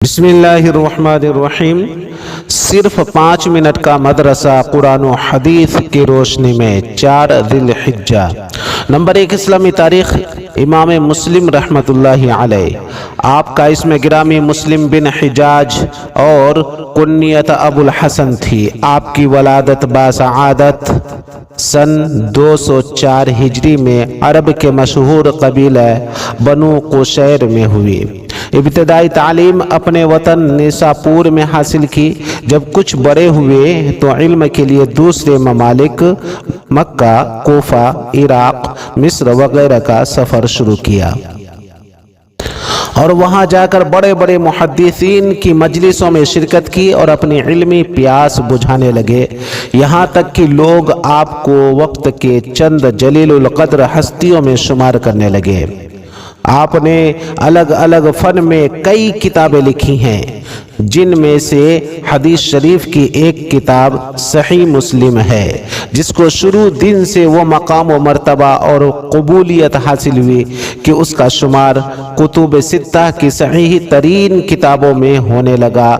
بسم اللہ الرحمن الرحیم۔ صرف 5 منٹ کا مدرسہ قرآن و حدیث کی روشنی میں 4 ذی الحجہ۔ نمبر 1، اسلامی تاریخ امام مسلم رحمۃ اللہ علیہ۔ آپ کا اسم گرامی مسلم بن حجاج اور کنیت ابو الحسن تھی۔ آپ کی ولادت باسعادت سن 204 ہجری میں عرب کے مشہور قبیلہ بنو قشیر میں ہوئی۔ ابتدائی تعلیم اپنے وطن نیساپور میں حاصل کی۔ جب کچھ بڑے ہوئے تو علم کے لیے دوسرے ممالک مکہ، کوفہ، عراق، مصر وغیرہ کا سفر شروع کیا اور وہاں جا کر بڑے بڑے محدثین کی مجلسوں میں شرکت کی اور اپنی علمی پیاس بجھانے لگے، یہاں تک کہ لوگ آپ کو وقت کے چند جلیل القدر ہستیوں میں شمار کرنے لگے۔ آپ نے الگ الگ فن میں کئی کتابیں لکھی ہیں، جن میں سے حدیث شریف کی ایک کتاب صحیح مسلم ہے، جس کو شروع دن سے وہ مقام و مرتبہ اور قبولیت حاصل ہوئی کہ اس کا شمار کتب ستہ کی صحیح ترین کتابوں میں ہونے لگا۔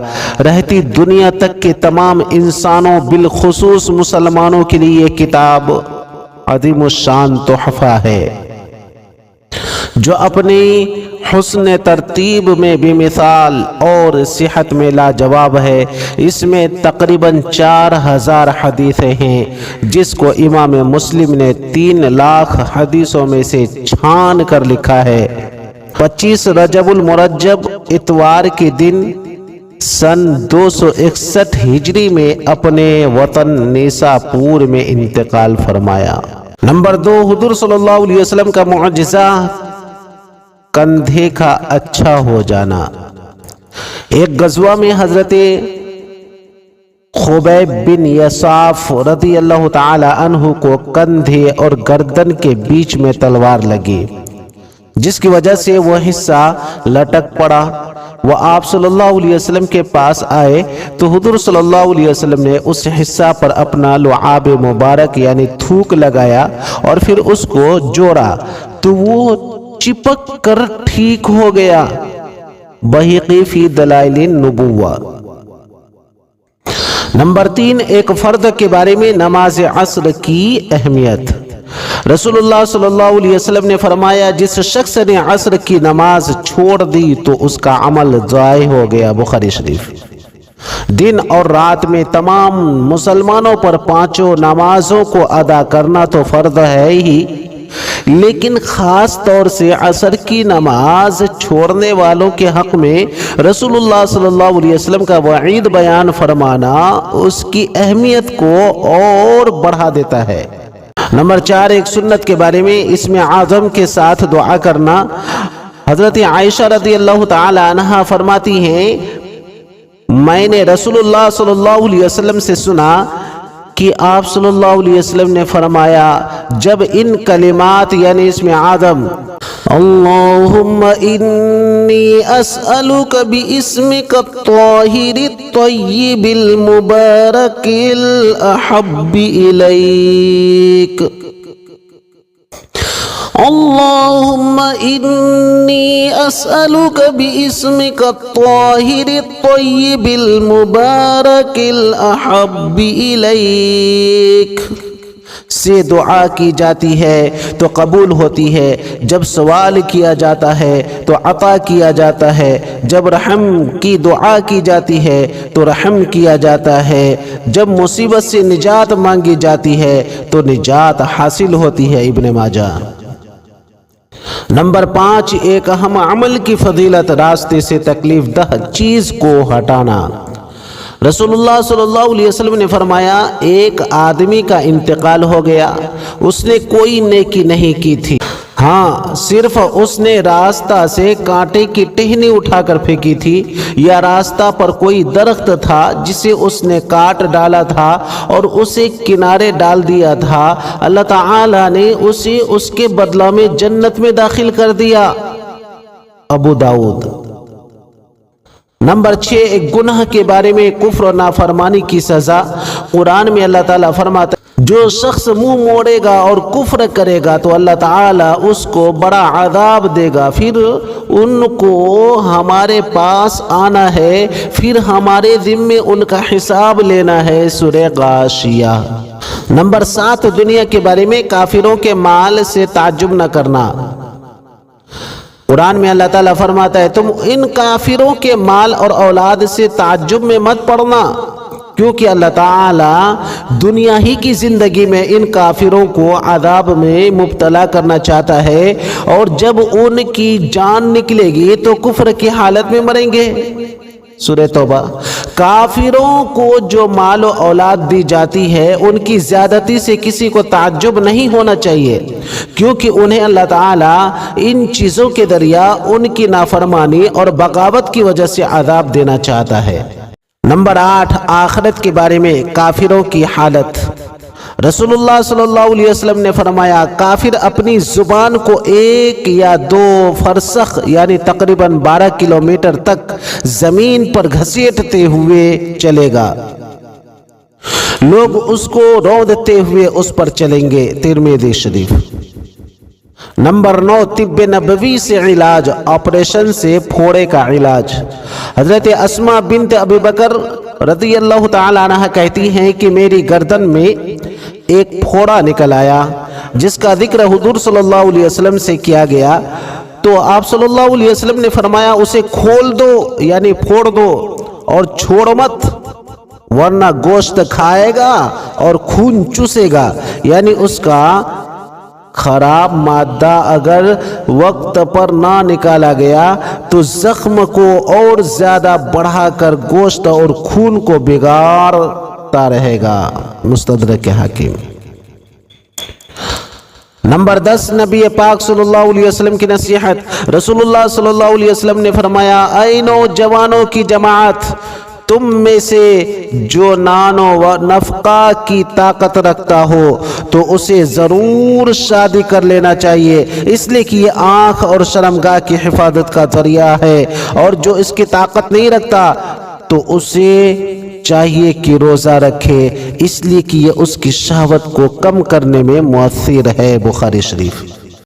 رہتی دنیا تک کے تمام انسانوں بالخصوص مسلمانوں کے لیے یہ کتاب عظیم الشان تحفہ ہے، جو اپنی حسن ترتیب میں بھی مثال اور صحت میں لاجواب ہے۔ اس میں تقریباً 4000 حدیثیں ہیں، جس کو امام مسلم نے 3 لاکھ حدیثوں میں سے چھان کر لکھا ہے۔ 25 رجب المرجب اتوار کے دن سن 261 ہجری میں اپنے وطن نیساپور میں انتقال فرمایا۔ نمبر 2، حضور صلی اللہ علیہ وسلم کا معجزہ کندھے کا اچھا ہو جانا۔ ایک غزوہ میں حضرت خبیب بن یصاف رضی اللہ تعالی عنہ کو کندھے اور گردن کے بیچ میں تلوار لگی، جس کی وجہ سے وہ حصہ لٹک پڑا۔ وہ آپ صلی اللہ علیہ وسلم کے پاس آئے تو حضور صلی اللہ علیہ وسلم نے اس حصہ پر اپنا لعاب مبارک یعنی تھوک لگایا اور پھر اس کو جوڑا تو وہ چپک کر ٹھیک ہو گیا۔ بہقی فی دلائل النبوہ۔ نمبر 3، ایک فرد کے بارے میں نماز عصر کی اہمیت۔ رسول اللہ صلی اللہ علیہ وسلم نے فرمایا، جس شخص نے عصر کی نماز چھوڑ دی تو اس کا عمل ضائع ہو گیا۔ بخاری شریف۔ دن اور رات میں تمام مسلمانوں پر 5 نمازوں کو ادا کرنا تو فرض ہے ہی، لیکن خاص طور سے عصر کی نماز چھوڑنے والوں کے حق میں رسول اللہ صلی اللہ علیہ وسلم کا وعید بیان فرمانا اس کی اہمیت کو اور بڑھا دیتا ہے۔ نمبر 4، ایک سنت کے بارے میں اسم اعظم کے ساتھ دعا کرنا۔ حضرت عائشہ رضی اللہ تعالی عنہا فرماتی ہیں، میں نے رسول اللہ صلی اللہ علیہ وسلم سے سنا کہ آپ صلی اللہ علیہ وسلم نے فرمایا، جب ان کلمات یعنی اسم اعظم اللہم انی اسألک باسمک الطاہر الطیب المبارک الاحب الیک، اللہم انی اسألک باسمک الطاہر الطیب المبارک الاحب الیک سے دعا کی جاتی ہے تو قبول ہوتی ہے، جب سوال کیا جاتا ہے تو عطا کیا جاتا ہے، جب رحم کی دعا کی جاتی ہے تو رحم کیا جاتا ہے، جب مصیبت سے نجات مانگی جاتی ہے تو نجات حاصل ہوتی ہے۔ ابن ماجہ۔ نمبر 5، ایک اہم عمل کی فضیلت، راستے سے تکلیف دہ چیز کو ہٹانا۔ رسول اللہ صلی اللہ علیہ وسلم نے فرمایا، ایک آدمی کا انتقال ہو گیا، اس نے کوئی نیکی نہیں کی تھی، ہاں صرف اس نے راستہ سے کانٹے کی ٹہنی اٹھا کر پھینکی تھی، یا راستہ پر کوئی درخت تھا جسے اس نے کاٹ ڈالا تھا اور اسے کنارے ڈال دیا تھا، اللہ تعالی نے اسے اس کے بدلہ میں جنت میں داخل کر دیا۔ ابو داؤد۔ نمبر 6، ایک گناہ کے بارے میں کفر و نافرمانی کی سزا۔ قرآن میں اللہ تعالیٰ فرماتا ہے، جو شخص منہ موڑے گا اور کفر کرے گا تو اللہ تعالیٰ اس کو بڑا عذاب دے گا، پھر ان کو ہمارے پاس آنا ہے، پھر ہمارے ذمے ان کا حساب لینا ہے۔ سورہ غاشیہ۔ نمبر 7، دنیا کے بارے میں کافروں کے مال سے تعجب نہ کرنا۔ قرآن میں اللہ تعالیٰ فرماتا ہے تم ان کافروں کے مال اور اولاد سے تعجب میں مت پڑنا، کیونکہ اللہ تعالیٰ دنیا ہی کی زندگی میں ان کافروں کو عذاب میں مبتلا کرنا چاہتا ہے، اور جب ان کی جان نکلے گی تو کفر کی حالت میں مریں گے۔ سورہ توبہ۔ کافروں کو جو مال و اولاد دی جاتی ہے ان کی زیادتی سے کسی کو تعجب نہیں ہونا چاہیے، کیونکہ انہیں اللہ تعالیٰ ان چیزوں کے ذریعہ ان کی نافرمانی اور بغاوت کی وجہ سے عذاب دینا چاہتا ہے۔ نمبر 8، آخرت کے بارے میں کافروں کی حالت۔ رسول اللہ صلی اللہ علیہ وسلم نے فرمایا کافر اپنی زبان کو 1 یا 2 فرسخ یعنی تقریباً 12 کلومیٹر تک زمین پر گھسیٹتے ہوئے چلے گا، لوگ اس کو رونتے ہوئے اس پر چلیں گے۔ ترمذی شریف۔ نمبر 9، طب نبوی سے علاج، آپریشن سے پھوڑے کا علاج۔ حضرت اسماء بنت ابی بکر رضی اللہ تعالی عنہ کہتی ہیں کہ میری گردن میں ایک پھوڑا نکل آیا، جس کا ذکر حضور صلی اللہ علیہ وسلم سے کیا گیا، تو آپ صلی اللہ علیہ وسلم نے فرمایا اسے کھول دو یعنی پھوڑ دو اور چھوڑ مت، ورنہ گوشت کھائے گا اور خون چوسے گا، یعنی اس کا خراب مادہ اگر وقت پر نہ نکالا گیا تو زخم کو اور زیادہ بڑھا کر گوشت اور خون کو بگاڑتا رہے گا۔ مستدرک حاکم۔ نمبر 10، نبی پاک صلی اللہ علیہ وسلم کی نصیحت۔ رسول اللہ صلی اللہ علیہ وسلم نے فرمایا اے نوجوانوں کی جماعت، تم میں سے جو نان و نفقہ کی طاقت رکھتا ہو تو اسے ضرور شادی کر لینا چاہیے، اس لیے کہ یہ آنکھ اور شرمگاہ کی حفاظت کا ذریعہ ہے، اور جو اس کی طاقت نہیں رکھتا تو اسے چاہیے کہ روزہ رکھے، اس لیے کہ یہ اس کی شہوت کو کم کرنے میں مؤثر ہے۔ بخاری شریف۔